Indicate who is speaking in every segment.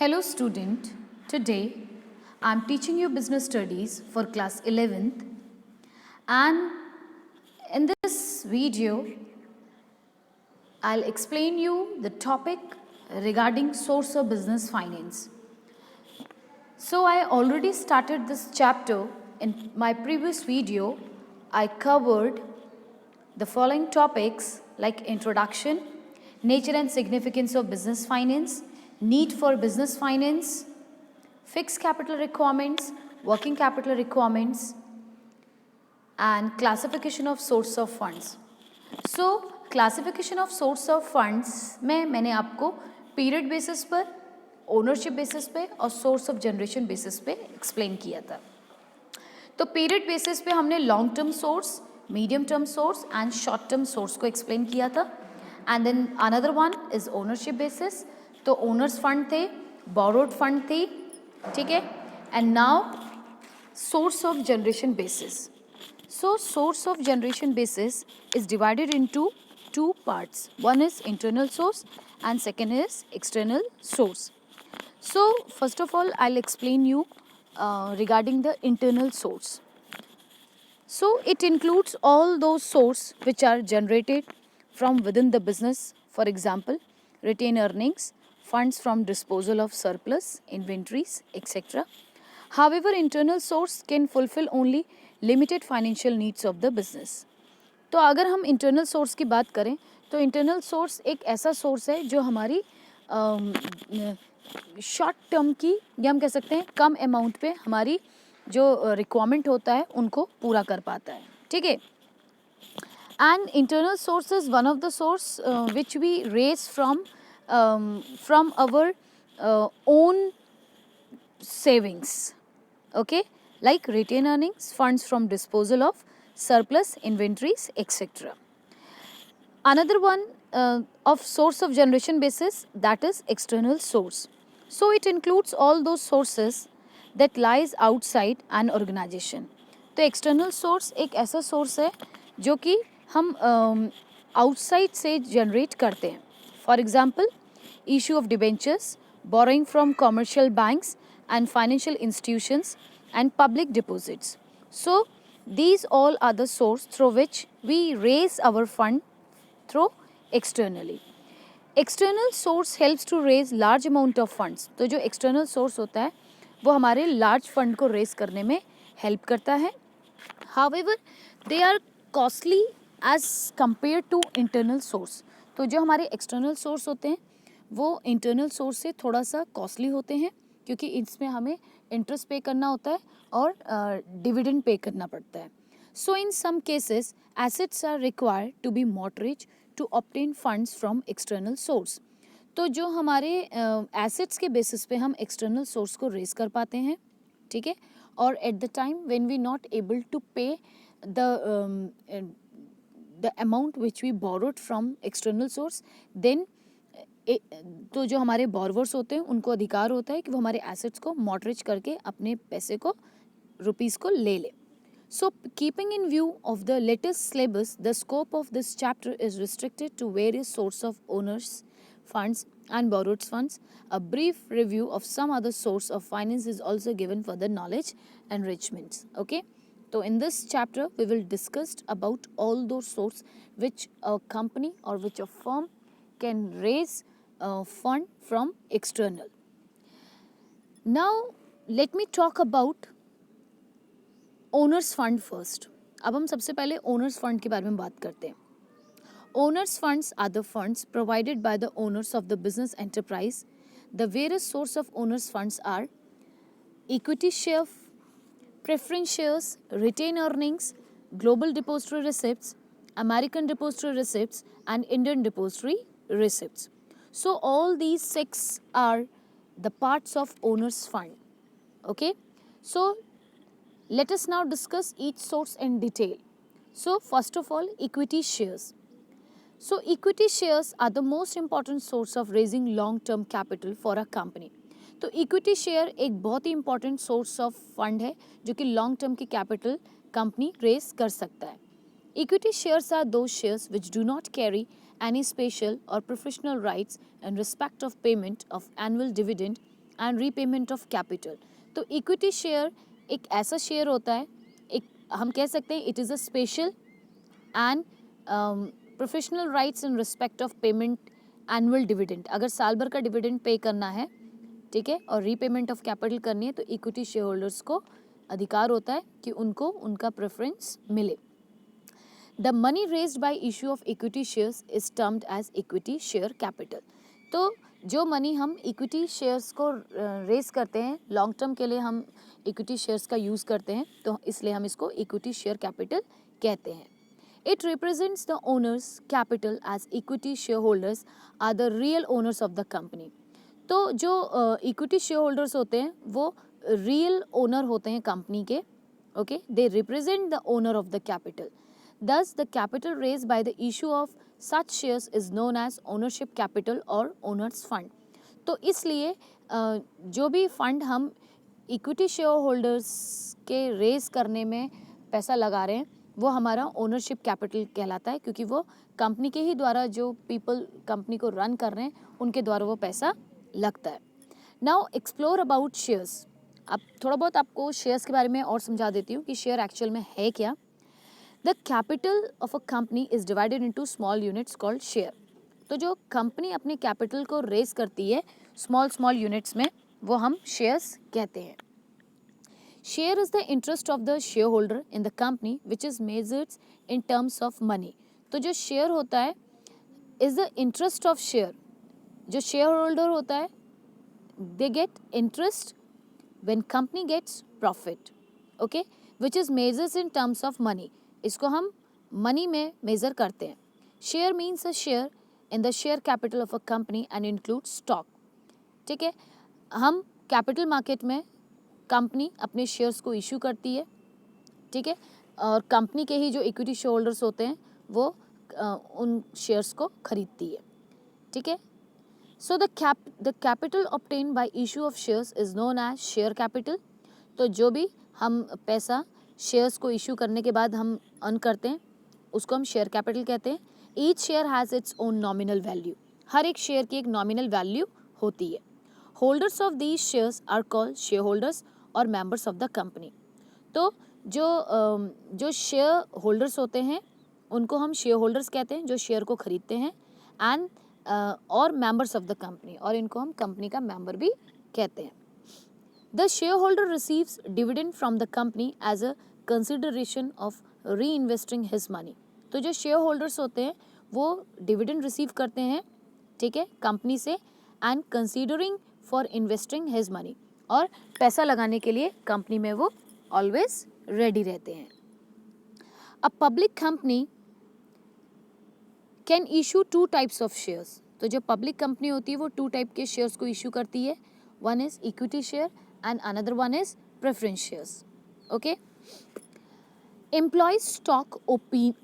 Speaker 1: Hello student, today I am teaching you business studies for class 11th and in this video I'll explain you the topic regarding source of business finance. So I already started this chapter. In my previous video I covered the following topics like introduction, nature and significance of business finance, need for business finance, fixed capital requirements, working capital requirements, and classification of source of funds. So classification of source of funds में मैंने आपको period basis पर, ownership basis पे और source of generation basis पे explain किया था. तो पीरियड बेसिस पे हमने long term source, medium term source and short term source को एक्सप्लेन किया था. And then another one is ownership basis. तो ओनर्स फंड थे, बोरोड फंड थी, ठीक है. And now source of generation basis. So source of generation basis is divided into two parts. One is internal source and second is external source. So first of all I'll explain you regarding the internal source. So it includes all those sources which are generated from within the business. For example, retained earnings, funds from disposal of surplus, inventories, etc. However, internal source can fulfill only limited financial needs of the business. तो अगर हम internal source की बात करें तो internal source एक ऐसा source है जो हमारी शॉर्ट टर्म की, या हम कह सकते हैं कम अमाउंट पे हमारी जो रिक्वायरमेंट होता है उनको पूरा कर पाता है, ठीक है. And internal source is one of the source which we raise from our own savings, okay, like retained earnings, funds from disposal of surplus, inventories, etc. Another one of source of generation basis, that is external source. So it includes all those sources that lies outside an organization. तो external source एक ऐसा source है जो कि हम outside से generate करते हैं. For example, issue of debentures, borrowing from commercial banks and financial institutions and public deposits. So these all are the source through which we raise our fund through externally. External source helps to raise large amount of funds. तो जो external source होता है वो हमारे large fund को raise करने में help करता है. However, they are costly as compared to internal source. तो जो हमारे external source होते हैं वो internal source से थोड़ा सा costly होते हैं क्योंकि इसमें हमें इंटरेस्ट पे करना होता है और डिविडेंड पे करना पड़ता है. So in some cases assets are required to be mortgage to obtain funds from external source. तो जो हमारे एसेट्स के बेसिस पे हम एक्सटर्नल सोर्स को रेज कर पाते हैं, ठीक है. और at the time when we not able to pay the amount which we borrowed from external source, then तो जो हमारे बोरवर्स होते हैं उनको अधिकार होता है कि वो हमारे एसेट्स को मॉर्टगेज करके अपने पैसे को, रुपीस को ले ले. So keeping in view of the latest syllabus, the scope of this chapter is restricted to various source of owners funds and borrowed funds. A brief review of some other source of finance is also given for the knowledge enrichment. Okay. So in this chapter we will discuss about all those sources which a company or which a firm can raise fund from external. Now let me talk about owners fund first. अब हम सबसे पहले owners fund के बारे में बात करते हैं. Owners funds are the funds provided by the owners of the business enterprise. The various source of owners funds are equity share, preference shares, retained earnings, global depository receipts, American depository receipts and Indian depository receipts. So all these six are the parts of owners fund. Okay. So let us now discuss each source in detail. So first of all, equity shares. So equity shares are the most important source of raising long-term capital for a company. तो equity share एक बहुत ही important source of fund है जो कि long term की capital company raise कर सकता है. Equity shares are those shares which do not carry any special or professional rights in respect of payment of annual dividend and repayment of capital. तो equity share एक ऐसा share होता है, एक हम कह सकते हैं it is a special and professional rights in respect of payment annual dividend. अगर साल भर का डिविडेंड पे करना है, ठीक है, और रीपेमेंट ऑफ कैपिटल करनी है, तो इक्विटी शेयर होल्डर्स को अधिकार होता है कि उनको उनका प्रेफरेंस मिले। The money raised by issue of equity shares is termed as equity share capital. तो जो मनी हम इक्विटी शेयर्स को रेज करते हैं, लॉन्ग टर्म के लिए हम इक्विटी शेयर्स का यूज़ करते हैं, तो इसलिए हम इसको इक्विटी शेयर कैपिटल कहते हैं। It represents the owners' capital as equity shareholders are the real owners of the company. तो जो इक्विटी शेयर होल्डर्स होते हैं वो रियल ओनर होते हैं कंपनी के, okay, they represent the owner of the capital. Thus, the capital raised by the issue of such shares is known as ownership capital और owners fund। तो इसलिए जो भी फंड हम इक्विटी शेयर होल्डर्स के रेज करने में पैसा लगा रहे हैं वो हमारा ओनरशिप कैपिटल कहलाता है, क्योंकि वो कंपनी के ही द्वारा, जो पीपल कंपनी को रन कर रहे हैं उनके द्वारा वो पैसा लगता है। Now explore about shares. अब थोड़ा बहुत आपको शेयर्स के बारे में और समझा देती हूँ कि शेयर एक्चुअल में है क्या। The capital of a company is divided into small units called share. तो जो कंपनी अपने कैपिटल को रेज करती है स्मॉल स्मॉल यूनिट्स में, वो हम शेयर्स कहते हैं। Share is the interest of the shareholder in the company which is measured in terms of money। तो जो शेयर होता है is the interest of share। जो शेयर होल्डर होता है they get interest when company gets profit, okay, which is measured in terms of money। इसको हम money में मेजर करते हैं। Share means a share in the share capital of a company and includes stock। ठीक है, हम capital market में company अपने शेयर्स को इशू करती है, ठीक है, और कंपनी के ही जो इक्विटी शेयर होल्डर्स होते हैं वो उन शेयर्स को खरीदती है, ठीक है। So the capital obtain by issue of shares is known as share capital. तो जो भी हम पैसा शेयर्स को इशू करने के बाद हम अर्न करते हैं उसको हम शेयर कैपिटल कहते हैं। Each share has its own nominal value. हर एक शेयर की एक नॉमिनल वैल्यू होती है। Holders of these shares are called share holders और मेंबर्स ऑफ द कंपनी। तो जो शेयर होल्डर्स होते हैं उनको हम शेयर होल्डर्स कहते हैं, जो शेयर को खरीदते हैं, एंड और मेंबर्स ऑफ द कंपनी, और इनको हम कंपनी का मेंबर भी कहते हैं। The share holder receives dividend from the company as a consideration of reinvesting his money. तो जो शेयर होल्डर्स होते हैं वो डिविडेंड रिसीव करते हैं, ठीक है, कंपनी से, and considering for investing his money, और पैसा लगाने के लिए कंपनी में वो ऑलवेज रेडी रहते हैं। A public company can issue 2 types of shares. तो जो पब्लिक कंपनी होती है वो 2 टाइप के शेयर्स को इशू करती है। One is equity share and another one is preference shares, okay. Employees stock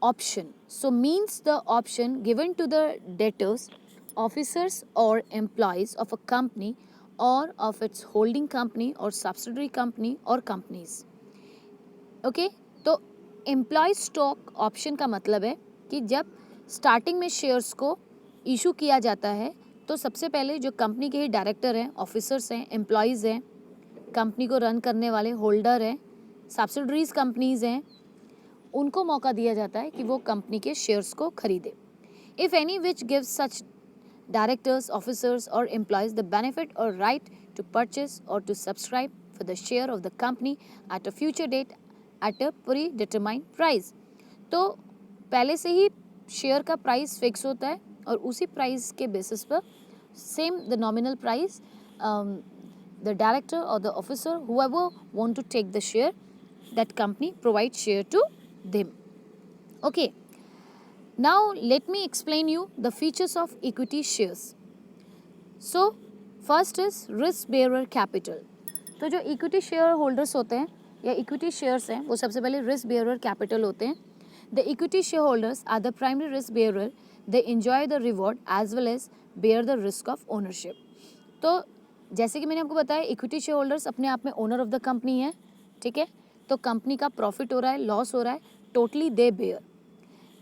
Speaker 1: option so means the option given to the debtors, officers or employees of a company or of its holding company or subsidiary company or companies, okay। तो employ stock option का मतलब है कि जब starting में shares को issue किया जाता है तो सबसे पहले जो कंपनी के ही डायरेक्टर हैं, ऑफिसर्स हैं, एम्प्लॉयज़ हैं, कंपनी को रन करने वाले होल्डर हैं, सब्सिडरीज कंपनीज हैं, उनको मौका दिया जाता है कि वो कंपनी के शेयर्स को खरीदे। If any which gives such directors, officers और एम्प्लॉयज़ द बेनिफिट और राइट टू परचेस और to subscribe for the share of the company at a future date at a predetermined price. तो पहले से ही share का price fix होता है और उसी प्राइस के बेसिस पर same the nominal price the director और the officer whoever want to take the share, that company provide share to them, okay। Now let me explain you the features of equity shares। So first is risk bearer capital। तो जो equity share holders होते हैं या equity shares हैं वो सबसे पहले risk bearer capital होते हैं। The equity share holders are the primary risk bearer, they enjoy the reward as well as bear the risk of ownership. तो जैसे कि मैंने आपको बताया इक्विटी शेयर होल्डर्स अपने आप में ओनर ऑफ द कंपनी है, ठीक है। तो कंपनी का प्रॉफिट हो रहा है, लॉस हो रहा है, totally they bear.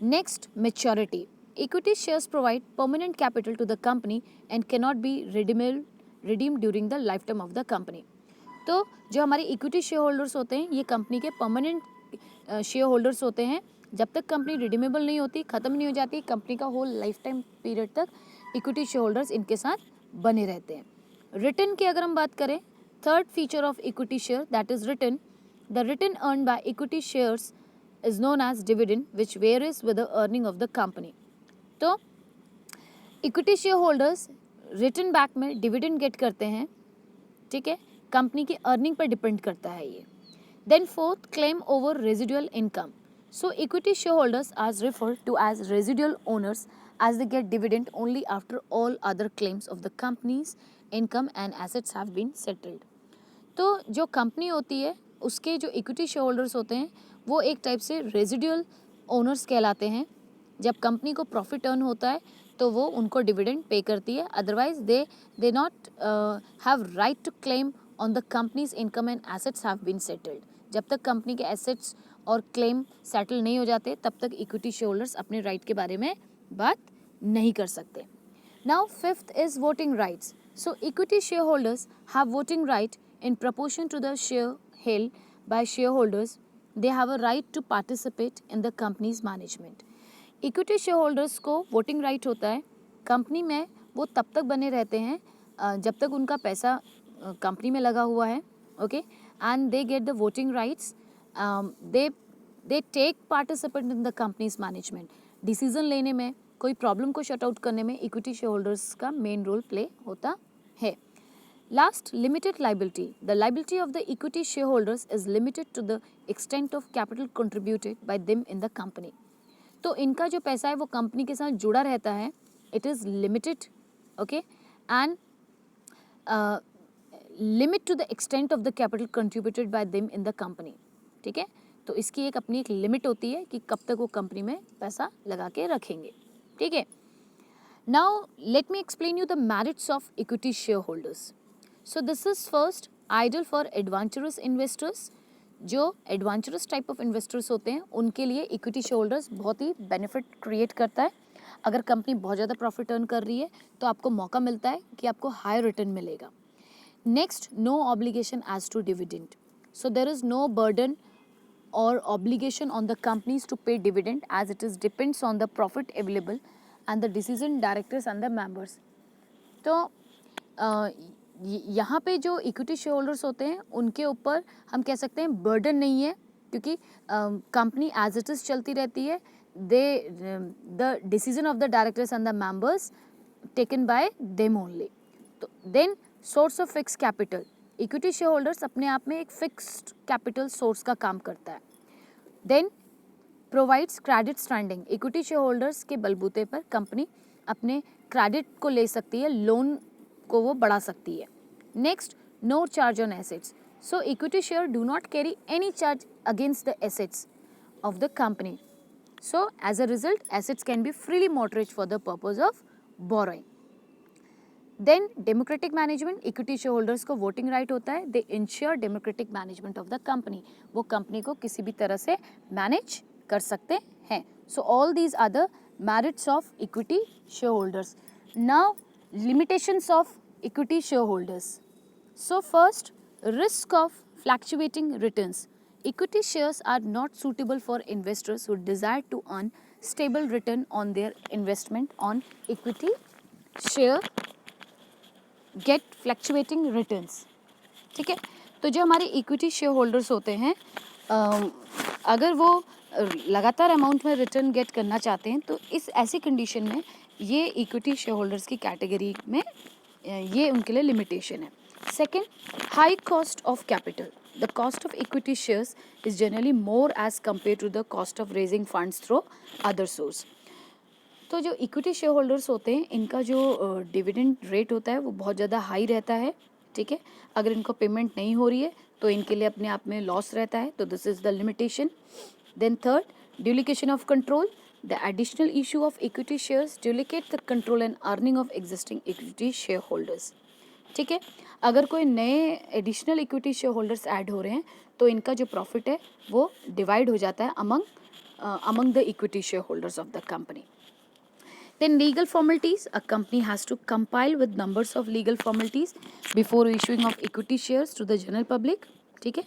Speaker 1: Next, maturity. Equity shares provide permanent capital to the company and can not be redeemable redeem during the life time of the company. तो जो हमारे इक्विटी शेयर होल्डर्स होते हैं ये कंपनी के परमानेंट शेयर होल्डर्स होते हैं। जब तक कंपनी रिडीमेबल नहीं होती, ख़त्म नहीं हो जाती, कंपनी का होल लाइफ टाइम पीरियड तक इक्विटी शेयर होल्डर्स इनके साथ बने रहते हैं। रिटर्न की अगर हम बात करें, third feature of equity share that is return. The return earn by equity shares is known as dividend which varies with the earning of the company. तो equity share holders return back में dividend get करते हैं, ठीक है, company की earning per depend करता है ये। Then fourth, claim over residual income. So equity share holders are referred to as residual owners as they get dividend only after all other claims of the company's income and assets have been settled। तो जो company होती है उसके जो equity share holders होते हैं वो एक टाइप से रेजिडुअल ओनर्स कहलाते हैं। जब कंपनी को प्रॉफिट अर्न होता है तो वो उनको डिविडेंड पे करती है, otherwise they not have right to claim on the company's income and assets have been settled. जब तक कंपनी के एसेट्स और क्लेम सेटल नहीं हो जाते तब तक इक्विटी शेयर होल्डर्स अपने राइट के बारे में बात नहीं कर सकते। Now fifth is voting rights. So equity share holders have voting right in proportion to the share held by share holders. They have a right to participate in the company's management. Equity share holders को voting right होता है। Company में वो तब तक बने रहते हैं जब तक उनका पैसा कंपनी में लगा हुआ है, okay, and they get the voting rights. They take participate in the company's management. Decision लेने में, कोई प्रॉब्लम को शट आउट करने में इक्विटी शेयर होल्डर्स का मेन रोल प्ले होता है। Last, limited liability. The liability of the equity share holders is limited to the extent of capital contributed by them in the company. तो इनका जो पैसा है वो कंपनी के साथ जुड़ा रहता है, it is limited, okay, and limit to the extent of the capital contributed by them in the company, ठीक है। तो इसकी एक अपनी एक लिमिट होती है कि कब तक वो कंपनी में पैसा लगा के रखेंगे, ठीक है। Now let me explain you the merits of equity share holders. So this is first, ideal for adventurous investors. जो एडवेंचरस टाइप ऑफ इन्वेस्टर्स होते हैं उनके लिए इक्विटी शेयर होल्डर्स बहुत ही बेनिफिट क्रिएट करता है। अगर कंपनी बहुत ज़्यादा प्रॉफिट अर्न कर रही है तो आपको मौका मिलता है कि आपको हाई रिटर्न मिलेगा। Next, no obligation as to dividend. So there is no burden or obligation on the companies to pay dividend as it is depends on the profit available and the decision directors and the members। तो यहाँ पे जो equity share holders होते हैं उनके ऊपर हम कह सकते हैं बर्डन नहीं है, क्योंकि कंपनी एज इट इज़ चलती रहती है। The decision of the directors and the members taken by them only. तो then source of fix capital. Equity share holders अपने आप में एक फिक्स्ड कैपिटल सोर्स का काम करता है। Then provides credit standing. Equity share holders के बलबूते पर कंपनी अपने क्रेडिट को ले सकती है, लोन को वो बढ़ा सकती है। Next, no charge on assets. So equity share do not carry any charge against the assets of the company. So as a result assets can be freely mortgage for the purpose of borrowing. Then democratic management. Equity share holders को voting right होता है। They ensure democratic management of the company. वो company को किसी भी तरह से manage कर सकते हैं। So all these are the merits of equity share holders. Now limitations of equity share holders. So first, risk of fluctuating returns. Equity shares are not suitable for investors who desire to earn stable return on their investment on equity share get fluctuating returns, ठीक है। तो जो हमारे equity share holders होते हैं अगर वो लगातार अमाउंट में रिटर्न गेट करना चाहते हैं तो इस ऐसी कंडीशन में ये इक्विटी शेयर होल्डर्स की कैटेगरी में ये उनके लिए लिमिटेशन है। Second, high cost of capital. The cost of equity shares is generally more as compared to the cost of raising funds through other source। तो जो इक्विटी शेयर होल्डर्स होते हैं इनका जो डिविडेंड रेट होता है वो बहुत ज़्यादा हाई रहता है, ठीक है। अगर इनको पेमेंट नहीं हो रही है तो इनके लिए अपने आप में लॉस रहता है, तो this is the limitation. Then third, duplication of control. The additional issue of equity shares duplicate the control and earning of existing equity share holders, ठीक है। अगर कोई नए additional equity share holders add हो रहे हैं तो इनका जो प्रॉफिट है वो डिवाइड हो जाता है among the equity share holders of the company. Then legal formalities, a company has to compile with numbers of legal formalities before issuing of equity shares to the general public. ठीक है,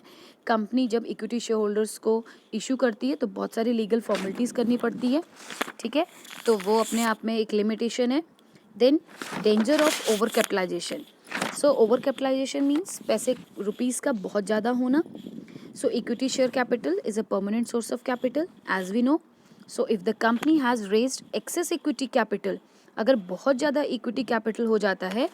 Speaker 1: company जब equity share holders को issue करती है तो बहुत सारी legal formalities करनी पड़ती है. ठीक है, तो वो अपने आप में एक लिमिटेशन है. Then danger of over capitalisation. So over capitalisation means पैसे रुपीज़ का बहुत ज़्यादा होना. So equity share capital is a permanent source of capital as we know. So if the company has raised excess equity capital, अगर बहुत ज़्यादा equity capital हो जाता है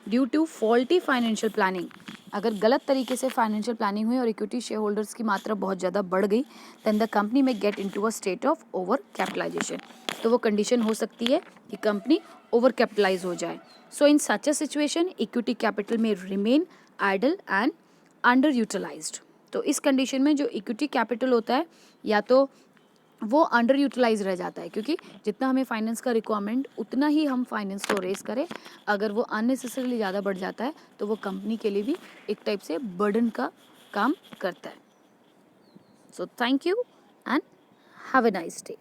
Speaker 1: due to faulty financial planning, अगर गलत तरीके से फाइनेंशियल प्लानिंग हुई और इक्विटी शेयर होल्डर्स की मात्रा बहुत ज़्यादा बढ़ गई, देन द कंपनी में get into a state of over capitalization. तो वो कंडीशन हो सकती है कि कंपनी ओवर कैपिटलाइज हो जाए. So in such a situation equity capital में remain idle and under utilized. तो इस कंडीशन में जो इक्विटी कैपिटल होता है या तो वो अंडर यूटिलाइज रह जाता है, क्योंकि जितना हमें फाइनेंस का रिक्वायरमेंट उतना ही हम फाइनेंस को रेस करें. अगर वो अननेसेसरीली ज़्यादा बढ़ जाता है तो वो कंपनी के लिए भी एक टाइप से बर्डन का काम करता है. So thank you and have a nice day.